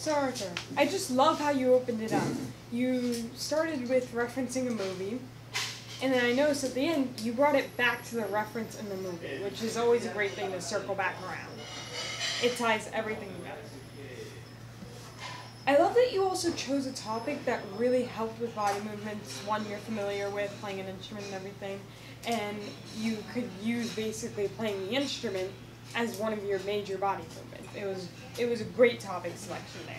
So Arthur, I just love how you opened it up. You started with referencing a movie, and then I noticed at the end you brought it back to the reference in the movie, which is always a great thing to circle back around. It ties everything together. I love that you also chose a topic that really helped with body movements, one you're familiar with, playing an instrument and everything, and you could use basically playing the instrument as one of your major body movements. It was a great topic selection there.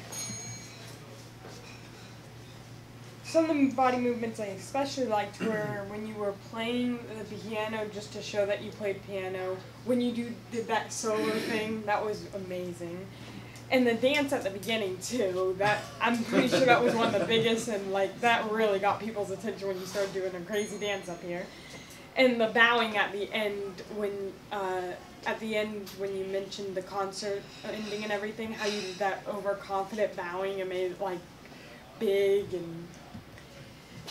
Some of the body movements I especially liked were when you were playing the piano just to show that you played piano. When you did that solo thing, that was amazing. And the dance at the beginning too, I'm pretty sure that was one of the biggest, and that really got people's attention when you started doing a crazy dance up here. And the bowing at the end when you mentioned the concert ending and everything, how you did that overconfident bowing and made it big and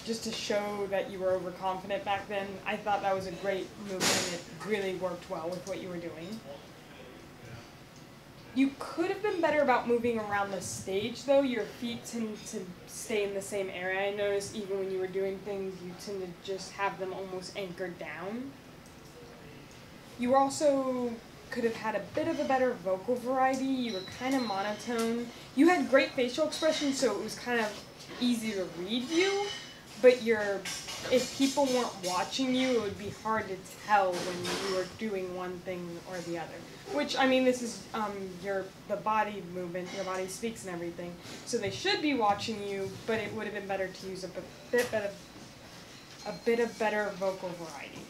just to show that you were overconfident back then. I thought that was a great movement. It really worked well with what you were doing. You could have been better about moving around the stage, though. Your feet tend to stay in the same area. I noticed even when you were doing things, you tend to just have them almost anchored down. You also could have had a bit of a better vocal variety. You were kind of monotone. You had great facial expressions, so it was kind of easy to read you. But if people weren't watching you, it would be hard to tell when you were doing one thing or the other. Which, I mean, this is the body movement, your body speaks and everything. So they should be watching you, but it would have been better to use a bit of better vocal variety.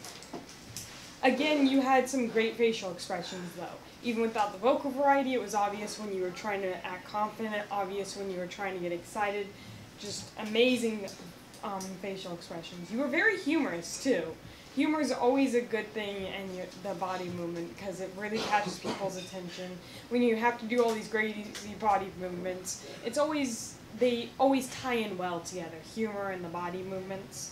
Again, you had some great facial expressions, though. Even without the vocal variety, it was obvious when you were trying to act confident, obvious when you were trying to get excited. Just amazing facial expressions. You were very humorous, too. Humor is always a good thing in the body movement because it really catches people's attention. When you have to do all these crazy body movements, they always tie in well together, humor and the body movements.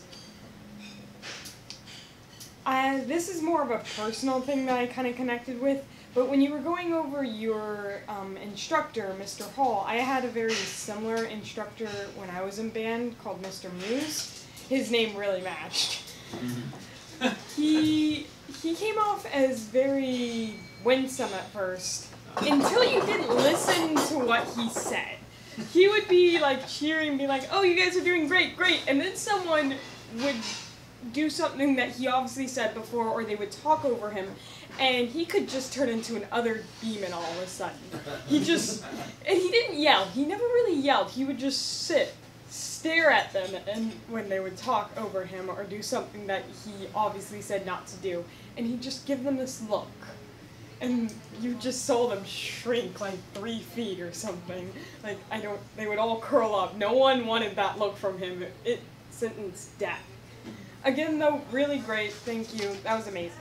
This is more of a personal thing that I kind of connected with, but when you were going over your instructor, Mr. Hall, I had a very similar instructor when I was in band called Mr. Muse. His name really matched. He came off as very winsome at first, until you didn't listen to what he said. He would be cheering, be like, "Oh, you guys are doing great, great," and then someone would do something that he obviously said before, or they would talk over him, and he could just turn into an other demon all of a sudden. And he didn't yell. He never really yelled. He would just stare at them, and when they would talk over him or do something that he obviously said not to do, and he'd just give them this look. And you just saw them shrink 3 feet or something. They would all curl up. No one wanted that look from him. It sentenced death. Again, though, really great. Thank you. That was amazing.